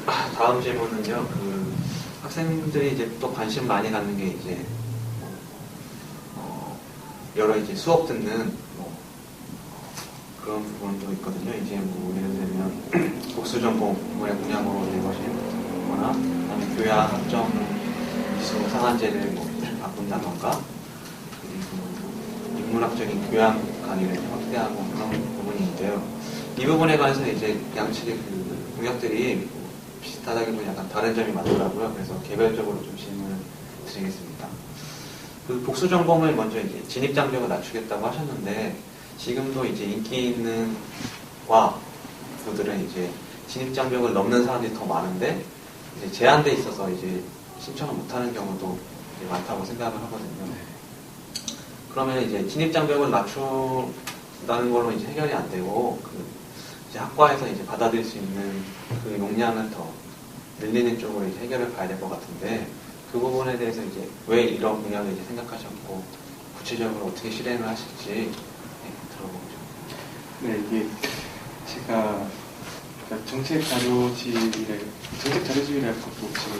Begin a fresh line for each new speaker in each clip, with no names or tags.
다음 질문은요. 학생들이 이제 또 관심 많이 갖는 게 이제 여러 이제 수업 듣는 그런 부분도 있거든요. 이제 예를 들면 복수 전공의 분야로 이루어지거나, 그다음에 교양 학점 이수 상한제를 바꾼다던가, 그리고 인문학적인 교양 강의를 확대하고 그런 부분이 있는데요. 이 부분에 관해서 이제 양측의 공약들이 비슷하다기보다 약간 다른 점이 많더라고요. 그래서 개별적으로 좀 질문을 드리겠습니다. 복수 전공을 먼저 이제 진입 장벽을 낮추겠다고 하셨는데, 지금도 이제 인기 있는 과들은 이제 진입 장벽을 넘는 사람들이 더 많은데, 이제 제한돼 있어서 이제 신청을 못하는 경우도 이제 많다고 생각을 하거든요. 그러면 이제 진입 장벽을 낮춘다는 걸로 이제 해결이 안 되고, 이제 학과에서 이제 받아들일 수 있는 그 용량을 더 늘리는 쪽으로 이제 해결을 봐야 될 것 같은데, 그 부분에 대해서 이제 왜 이런 공약을 이제 생각하셨고, 구체적으로 어떻게 실행을 하실지 들어보죠.
네, 이게 제가 정책 자료집이랄 것도 지금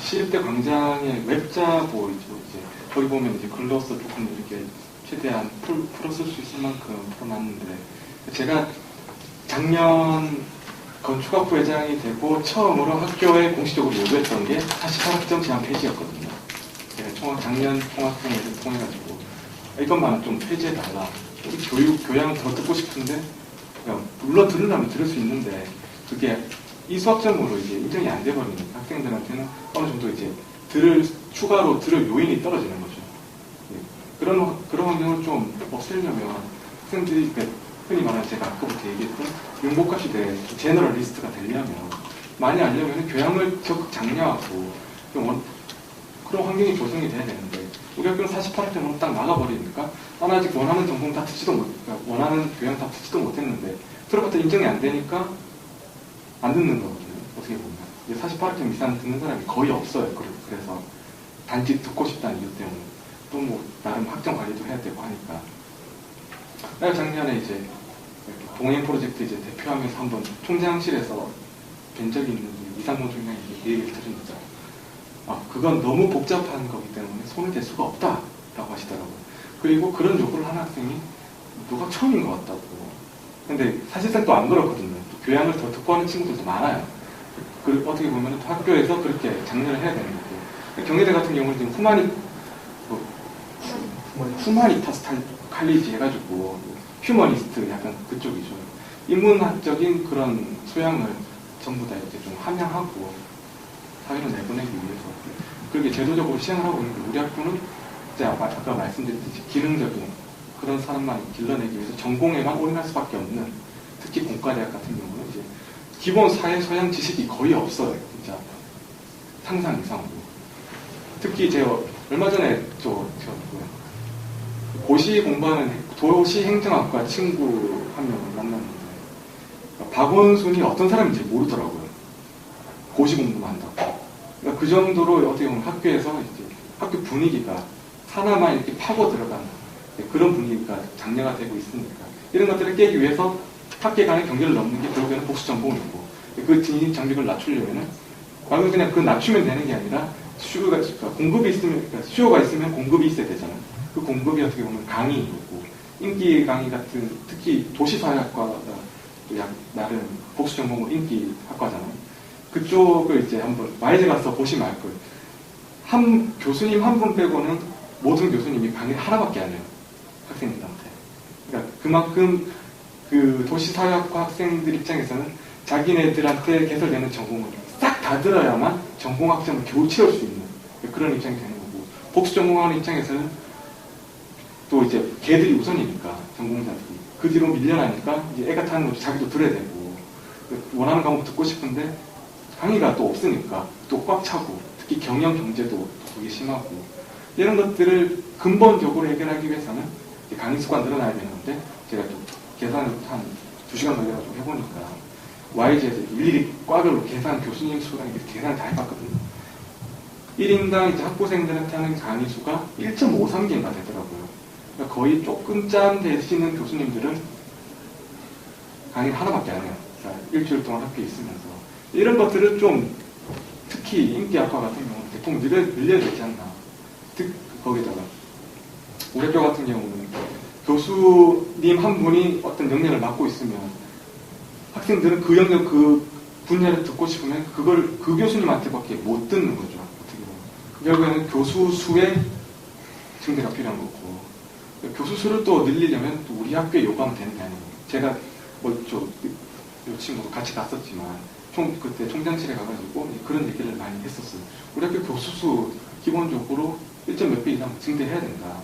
시립대 광장에 웹자 보이죠. 이제 거기 보면 이제 글로써 조금 이렇게 최대한 풀었을 수 있을 만큼 풀어놨는데, 제가 작년 건축학부 회장이 되고 처음으로 학교에 공식적으로 요구했던 게 48학점 제한 폐지였거든요. 제가 작년 통합회의를 통해가지고 이것만은 좀 폐지해달라. 우리 교양을 더 듣고 싶은데, 물론 들으려면 들을 수 있는데 그게 이 수학점으로 이제 인정이 안 돼버리니까 학생들한테는 어느 정도 이제 추가로 들을 요인이 떨어지는 거죠. 그런 환경을 좀 없애려면 학생들이 흔히 말하는 제가 아까부터 얘기했던 융복합 시대의 제너럴리스트가 되려면, 많이 알려면 교양을 적극 장려하고 그런 환경이 조성이 돼야 되는데, 우리 학교는 48학점으로 딱 나가버리니까 나는 아직 원하는 전공 다 원하는 교양 다 듣지도 못했는데 들어봤다 인정이 안 되니까 안 듣는 거거든요. 어떻게 보면 48학점 이상 듣는 사람이 거의 없어요. 그래서 단지 듣고 싶다는 이유 때문에 또 나름 학점 관리도 해야 되고 하니까. 작년에 이제 동행 프로젝트 이제 대표하면서 한번 총장실에서 뵌 적이 있는 이상문 총장이 이 얘기를 들으니까, 그건 너무 복잡한 거기 때문에 손을 댈 수가 없다라고 하시더라고요. 그리고 그런 요구를 하는 학생이 누가 처음인 것 같다고. 근데 사실상 또 안 그렇거든요. 또 교양을 더 듣고 하는 친구들도 많아요. 어떻게 보면 또 학교에서 그렇게 장려를 해야 되는 거고. 경희대 같은 경우는 지금 후마니타스 칼리지 해가지고 휴머니스트 약간 그쪽이죠. 인문학적인 그런 소양을 전부 다 이제 좀 함양하고 사회로 내보내기 위해서 그렇게 제도적으로 시행을 하고 있는데, 우리 학교는 이제 아까 말씀드렸듯이 기능적인 그런 사람만 길러내기 위해서 전공에만 올인할 수밖에 없는, 특히 공과대학 같은 경우는 이제 기본 사회 소양 지식이 거의 없어요. 진짜 상상 이상으로. 특히 제가 얼마 전에 고시 공부하는 도시행정학과 친구 한 명을 만났는데, 박원순이 어떤 사람인지 모르더라고요. 고시 공부만 한다고. 그러니까 그 정도로 어떻게 보면 학교에서 이제 학교 분위기가 하나만 이렇게 파고 들어가는 그런 분위기가 장려가 되고 있으니까, 이런 것들을 깨기 위해서 학계 간의 경계를 넘는 게 결국에는 복수 전공이고, 그 진입 장벽을 낮추려면은 그냥 그 낮추면 되는 게 아니라 수요가 있으면 공급이 있어야 되잖아요. 그 공급이 어떻게 보면 강의이고, 인기 강의 같은, 특히 도시사회학과가 나름 복수 전공은 인기 학과잖아요. 그쪽을 이제 한번 와이즈 가서 보시면 알 거예요. 교수님 한 분 빼고는 모든 교수님이 강의를 하나밖에 안 해요. 학생들한테. 그러니까 그만큼 그 도시사회학과 학생들 입장에서는 자기네들한테 개설되는 전공을 싹 다 들어야만 전공학점을 겨우 채울 수 있는 그런 입장이 되는 거고, 복수 전공하는 입장에서는 또 이제 걔들이 우선이니까, 전공자들이. 그 뒤로 밀려나니까 이제 애가 타는 것도 자기도 들어야 되고, 원하는 과목 듣고 싶은데 강의가 또 없으니까 또 꽉 차고, 특히 경영 경제도 되게 심하고, 이런 것들을 근본적으로 해결하기 위해서는 강의 수가 늘어나야 되는 건데, 제가 또 계산을 한 2시간 걸려가지고 해보니까 YG에서 일일이 꽉을 계산, 교수님 수랑 이렇게 계산을 다 해봤거든요. 1인당 이제 학부생들한테 하는 강의 수가 1.53개인가 되더라고요. 그러니까 거의 조금 짬 되시는 교수님들은 강의를 하나밖에 안 해요. 그러니까 일주일 동안 학교에 있으면서. 이런 것들을 좀 특히 인기학과 같은 경우는 대폭 늘려야 되지 않나. 거기다가 우리 학교 같은 경우는 교수님 한 분이 어떤 영역을 맡고 있으면 학생들은 그 영역 그 분야를 듣고 싶으면 그걸 그 교수님한테밖에 못 듣는 거죠. 어떻게 보면. 결국에는 교수 수의 증대가 필요한 거고 교수 수를 또 늘리려면 또 우리 학교에 요구하면 되는 게 아니에요. 제가 요 친구도 같이 갔었지만 그때 총장실에 가가지고 그런 얘기를 많이 했었어요. 우리 학교 교수 수 기본적으로 1점 몇 배 이상 증대해야 된다.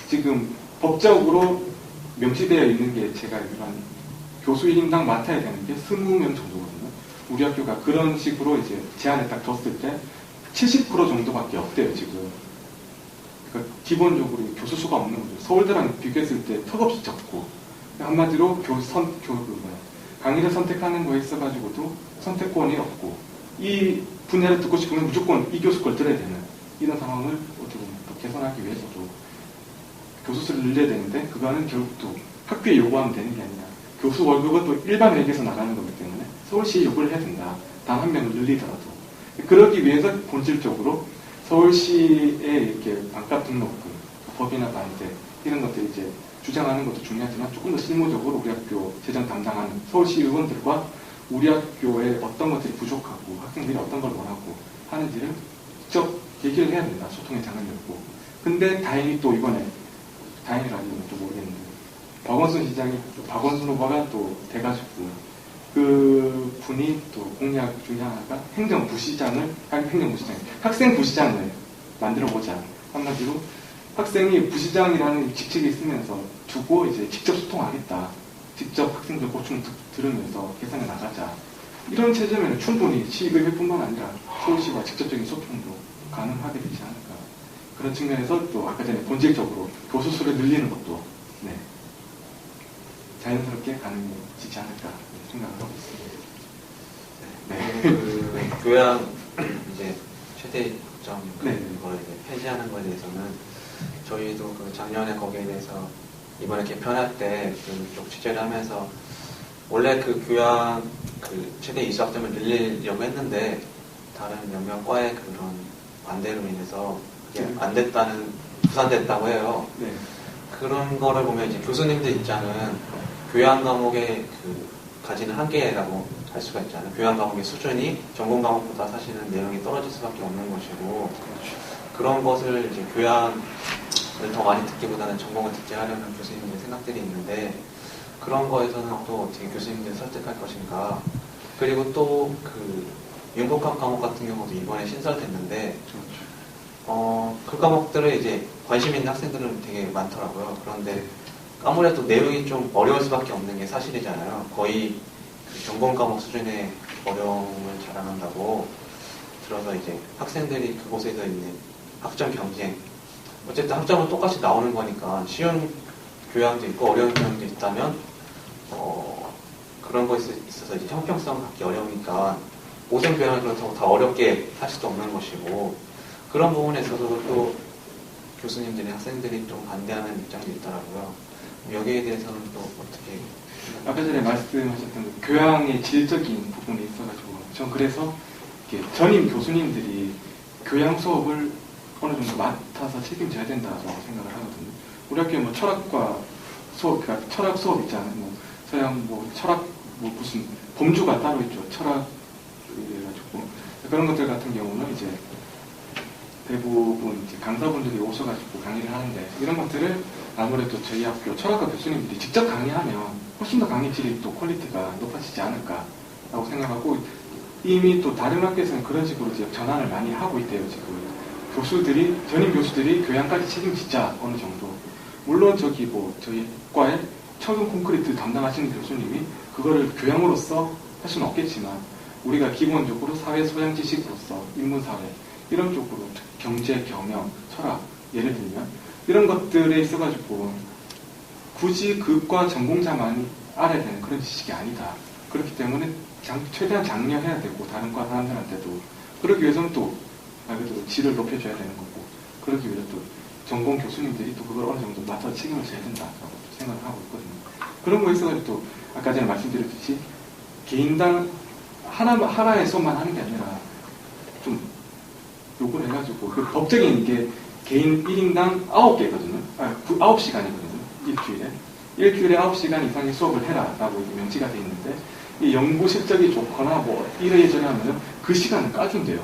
지금 법적으로 명시되어 있는 게 제가 알기로는 교수 1인당 맡아야 되는 게 20명 정도거든요. 우리 학교가 그런 식으로 이제 제안을 딱 줬을 때 70% 정도밖에 없대요, 지금. 그러니까 기본적으로 교수 수가 없는 거죠. 서울대랑 비교했을 때 턱없이 적고 한마디로 강의를 선택하는 거에 있어가지고도 선택권이 없고 이 분야를 듣고 싶으면 무조건 이 교수 걸 들어야 되는 이런 상황을 어떻게 보면 또 개선하기 위해서도 교수 수를 늘려야 되는데 그거는 결국 또 학교에 요구하면 되는 게 아니라 교수 월급은 또 일반 회계에서 나가는 거기 때문에 서울시에 요구를 해야 된다. 단 한 명을 늘리더라도. 그러기 위해서 본질적으로 서울시에 이렇게 반값 등록금, 법이나 반대 이런 것들 이제 주장하는 것도 중요하지만 조금 더 실무적으로 우리 학교 재정 담당하는 서울시 의원들과 우리 학교에 어떤 것들이 부족하고 학생들이 어떤 걸 원하고 하는지를 직접 얘기를 해야 된다. 소통의 장을 열고. 근데 다행히 또 이번에 다행이라는 또 모르겠는데 박원순 시장이 박원순 후보가 또 돼가지고 그 분이 또 공약 중에 하나가 학생부시장을 만들어보자. 한마디로 학생이 부시장이라는 직책이 있으면서 두고 이제 직접 소통하겠다. 직접 학생들 고충 들으면서 개선해 나가자. 이런 체제면 충분히 시의회뿐만 아니라 서울시와 직접적인 소통도 가능하게 되지 않을까. 그런 측면에서 또 아까 전에 본질적으로 교수 수를 늘리는 것도 네, 자연스럽게 가능해지지 않을까 생각을 하고 있습니다.
네. 그 교양 이제 최대 점
네.
걸 이제 폐지하는 거에 대해서는 저희도 그 작년에 거기에 대해서 이번에 개편할 때 좀 취재를 하면서 원래 그 교양 그 최대 이수학점을 늘리려고 했는데 다른 몇몇 과의 그런 반대로 인해서 그게 안 됐다는 부산됐다고 해요.
네.
그런 거를 보면 이제 교수님들 입장은 교양 과목의 그 가지는 한계라고 할 수가 있잖아요. 교양 과목의 수준이 전공 과목보다 사실은 내용이 떨어질 수밖에 없는 것이고 그런 것을 이제 교양을 더 많이 듣기보다는 전공을 듣게 하려는 교수님들의 생각들이 있는데 그런 거에서는 또 어떻게 교수님들을 설득할 것인가. 그리고 또 그 융복합 과목 같은 경우도 이번에 신설됐는데 그 과목들을 이제 관심 있는 학생들은 되게 많더라고요. 그런데 아무래도 내용이 좀 어려울 수밖에 없는 게 사실이잖아요. 거의 그 전공 과목 수준의 어려움을 자랑한다고 들어서 이제 학생들이 그곳에서 있는 학점 경쟁 어쨌든 학점은 똑같이 나오는 거니까 쉬운 교양도 있고 어려운 교양도 있다면 그런 거에 있어서 이제 형평성 갖기 어려우니까 모든 교양을 그렇다고 다 어렵게 할 수도 없는 것이고 그런 부분에 있어서도 또 교수님들이 학생들이 좀 반대하는 입장도 있더라고요. 여기에 대해서는 또 어떻게
아까 전에 말씀하셨던 그 교양의 질적인 부분이 있어가지고 전 그래서 이렇게 전임 교수님들이 교양 수업을 어느 정도 맡아서 책임져야 된다고 생각을 하거든요. 우리 학교에 뭐 철학과 수업, 그러니까 철학 수업 있잖아요. 뭐 서양 뭐 철학 뭐 무슨 범주가 따로 있죠. 철학 이래가지고 그런 것들 같은 경우는 이제 대부분 이제 강사분들이 오셔가지고 강의를 하는데 이런 것들을 아무래도 저희 학교 철학과 교수님들이 직접 강의하면 훨씬 더 강의 질이 또 퀄리티가 높아지지 않을까라고 생각하고 이미 또 다른 학교에서는 그런 식으로 이제 전환을 많이 하고 있대요. 지금 교수들이 전임 교수들이 교양까지 책임지자 어느 정도. 물론 저기 뭐 저희 과에 철근 콘크리트 담당하시는 교수님이 그거를 교양으로서 할 수는 없겠지만 우리가 기본적으로 사회 소양 지식으로서 인문사회 이런 쪽으로 경제, 경영, 철학 예를 들면 이런 것들에 있어가지고 굳이 그과 전공자만 알아야 되는 그런 지식이 아니다. 그렇기 때문에 최대한 장려해야 되고 다른 과 사람들한테도 그러기 위해서는 또 말 그대로 질을 높여줘야 되는 거고 그러기 위해서 또 전공 교수님들이 또 그걸 어느 정도 맡아서 책임을 져야 된다고 생각을 하고 있거든요. 그런 거에 있어가지고 또 아까 전에 말씀드렸듯이 개인당 하나의 수업만 하는 게 아니라 좀 요구를 해가지고 그 법적인 이게 개인 1인당 9개거든요. 9시간이거든요. 일주일에 9시간 이상의 수업을 해라라고 이게 명시가 돼 있는데 이 연구 실적이 좋거나 뭐 이래저래 하면은 그 시간을 까준대요.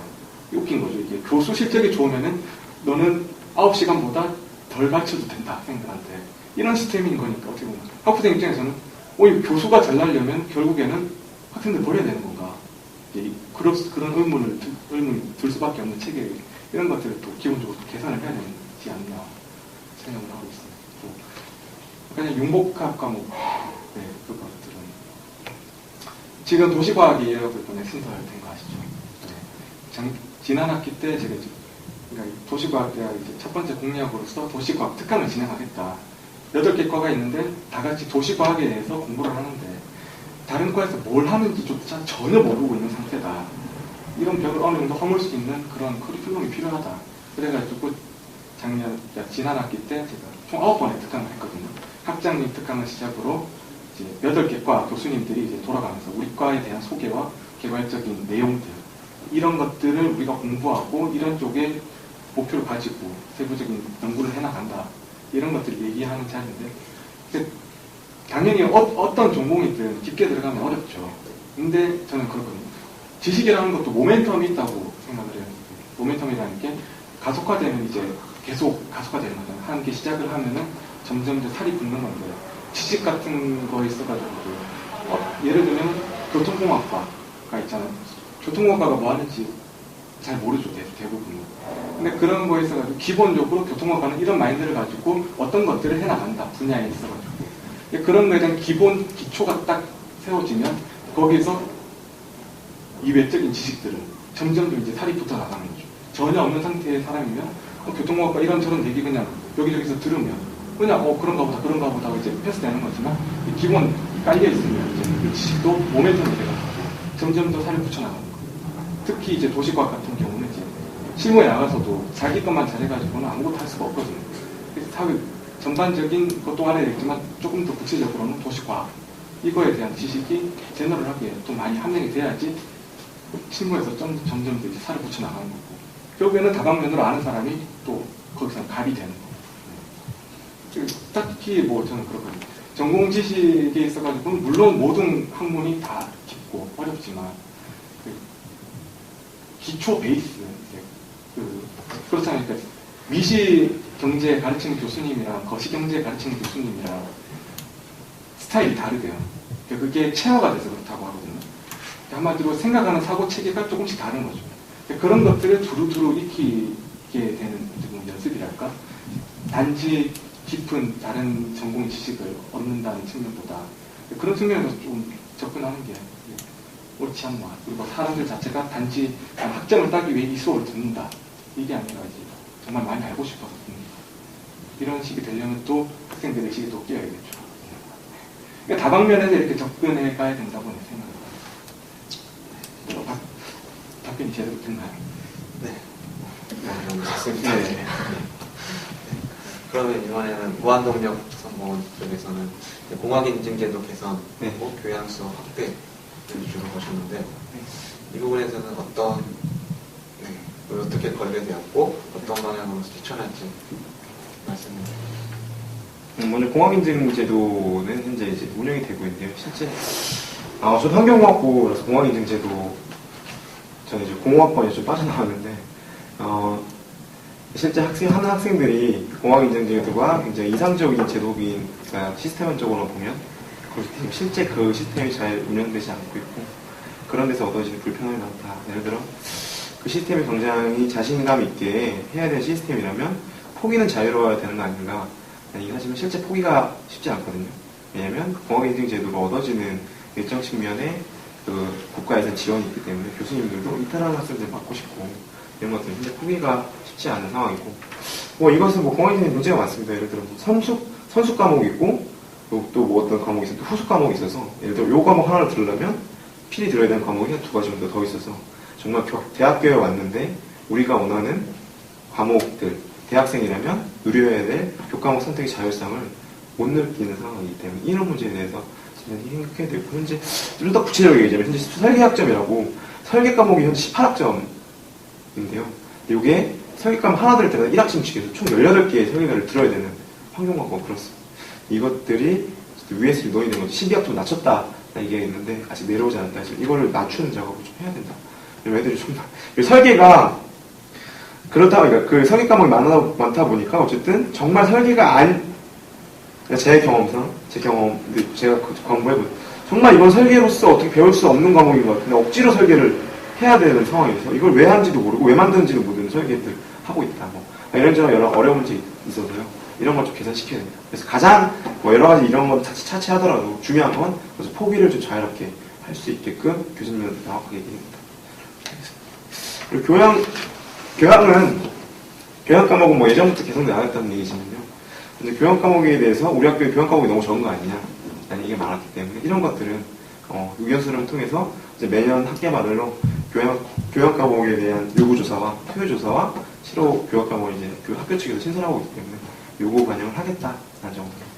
웃긴 거죠. 이게 교수 실적이 좋으면은 너는 9시간보다 덜 가르쳐도 된다, 학생들한테. 이런 시스템인 거니까, 어떻게 보면. 학부생 입장에서는, 이 교수가 잘 나려면 결국에는 학생들 버려야 되는 건가. 그런 의문이 들 수밖에 없는 체계, 이런 것들을 또 기본적으로 계산을 해야 되지 않나 생각을 하고 있습니다. 또 그냥 융복합 과목, 네, 그 것들은. 지금 도시과학이라고 이번에 신설된 거 아시죠? 네. 지난 학기 때 제가 그러니까 도시과학대학 이제 첫 번째 공약으로서 도시과학 특강을 진행하겠다. 8개 과가 있는데 다 같이 도시과학에 대해서 공부를 하는데 다른 과에서 뭘 하는지조차 전혀 모르고 있는 상태다. 이런 벽을 어느 정도 허물 수 있는 그런 커리큘럼이 필요하다. 그래가지고 지난 학기 때 제가 총 9번의 특강을 했거든요. 학장님 특강을 시작으로 이제 8개 과 교수님들이 이제 돌아가면서 우리 과에 대한 소개와 개발적인 내용들 이런 것들을 우리가 공부하고 이런 쪽에 목표를 가지고 세부적인 연구를 해나간다. 이런 것들을 얘기하는 자리인데 당연히 어떤 전공이든 깊게 들어가면 어렵죠. 근데 저는 그렇거든요. 지식이라는 것도 모멘텀이 있다고 생각을 해요. 모멘텀이라는 게 가속화되면 이제 계속 가속화되는 거잖아요. 한 개 시작을 하면은 점점 더 살이 붙는 건데 지식 같은 거 있어가지고 예를 들면 교통공학과가 있잖아요. 교통공학과가 뭐 하는지 잘 모르죠, 대부분은. 근데 그런 거에 있어가지고 기본적으로 교통공학과는 이런 마인드를 가지고 어떤 것들을 해나간다, 분야에 있어가지고. 그런 거에 대한 기본 기초가 딱 세워지면 거기서 이 외적인 지식들은 점점 더 이제 살이 붙어 나가는 거죠. 전혀 없는 상태의 사람이면 교통공학과 이런저런 얘기 그냥 여기저기서 들으면 그냥 그런가 보다 이제 패스되는 거지만 기본 깔려 있으면 이제 그 지식도 모멘텀이 돼가지고 점점 더 살이 붙여 나가는 거예요. 특히 이제 도시과학 같은 경우는 이제 실무에 나가서도 자기 것만 잘해가지고는 아무것도 할 수가 없거든요. 그래서 사회 전반적인 것도 알아야 되겠지만 조금 더 구체적으로는 도시과학 이거에 대한 지식이 제너럴하게 또 많이 함량이 돼야지 실무에서 점점 더 이제 살을 붙여 나가는 거고 결국에는 다방면으로 아는 사람이 또 거기서 갑이 되는 거고 딱히 뭐 저는 그렇거든요. 전공 지식에 있어가지고 물론 모든 학문이 다 깊고 어렵지만 기초 베이스 그렇잖아요. 그러니까 미시 경제 가르치는 교수님이랑 거시 경제 가르치는 교수님이랑 스타일이 다르대요. 그러니까 그게 체화가 돼서 그렇다고 하거든요. 한마디로 생각하는 사고 체계가 조금씩 다른 거죠. 그러니까 그런 것들을 두루두루 익히게 되는 연습이랄까. 단지 깊은 다른 전공 지식을 얻는다는 측면보다 그런 측면에서 좀 접근하는 게 옳지 않나. 그리고 사람들 자체가 단지 학점을 따기 위해 이 수업을 듣는다. 이게 아니라 이제 정말 많이 알고 싶어서 듣는다. 이런 식이 되려면 또 학생들의 의식이 또 끼어야겠죠. 그러니까 다방면에서 이렇게 접근해 가야 된다고 생각합니다. 답변이 제대로 됐나요?
네. 네. 그러면 이번에는 무한동력 성공원 쪽에서는 공학인증제도 개선,
네.
교양수업 확대 주로 보셨는데 이 부분에서는 어떻게 걸려되었고 어떤 방향으로 추천할지 말씀해 주세요.
먼저 공학인증제도는 현재 이제 운영이 되고 있는데요. 실제 저도 환경공학부라서 공학인증제도 저는 이제 공학번에 좀 빠져나왔는데 실제 하는 학생들이 공학인증제도가 굉장히 이상적인 제도인 시스템적으로 보면 실제 그 시스템이 잘 운영되지 않고 있고 그런 데서 얻어지는 불편함이 많다. 예를 들어 그 시스템이 굉장히 자신감 있게 해야 되는 시스템이라면 포기는 자유로워야 되는 거 아닌가. 하지만 실제 포기가 쉽지 않거든요. 왜냐하면 공학인증제도로 얻어지는 일정 측면에 그 국가에서 지원이 있기 때문에 교수님들도 이탈하는 학생들 맡고 싶고 이런 것들은 실제 포기가 쉽지 않은 상황이고 이것은 공학인증 문제가 많습니다. 예를 들어 선수 과목이 있고 또 뭐 어떤 과목이 있어서 또 후속 과목이 있어서 예를 들어 요 과목 하나를 들으려면 필히 들어야 되는 과목이 한 2가지 정도 더 있어서 정말 대학교에 왔는데 우리가 원하는 과목들 대학생이라면 누려야 될 교과목 선택의 자율성을 못 느끼는 상황이기 때문에 이런 문제에 대해서 생각해야 되고, 현재 좀 더 구체적으로 얘기하자면 현재 설계학점이라고 설계 과목이 현재 18학점인데요. 이게 설계 과목 하나 들을 때마다 1학점씩에서 총 18개의 설계가를 들어야 되는 환경과목은 그렇습니다. 이것들이 위에서 논의된 거죠. 12학점 낮췄다 이게 있는데 아직 내려오지 않았다 해서 이거를 낮추는 작업을 좀 해야 된다. 애들이 좀 설계가 그렇다 보니까 그 설계 과목이 많다 보니까 어쨌든 정말 설계가 제 경험상 제가 공부해본 정말 이건 설계로서 어떻게 배울 수 없는 과목인 것 같은데 억지로 설계를 해야 되는 상황에서 이걸 왜 하는지도 모르고 왜 만드는지도 모르는 설계들 하고 있다. 뭐 이런저런 여러 어려운 문제 있어서요. 이런 걸 좀 개선시켜야 됩니다. 그래서 가장 여러 가지 이런 건 차치하더라도 중요한 건 그래서 포기를 좀 자유롭게 할 수 있게끔 교수님한테 명확하게 얘기합니다. 그리고 교양 과목은 뭐 예전부터 개선되어 나갔다는 얘기지만요. 근데 교양 과목에 대해서 우리 학교에 교양 과목이 너무 적은 거 아니냐? 라는 얘기가 많았기 때문에 이런 것들은 의견수를 통해서 이제 매년 학기 말로 교양 과목에 대한 요구조사와 투표조사와 실호 교양 과목을 이제 학교 측에서 신설하고 있기 때문에 요구 반영을 하겠다라는 정도로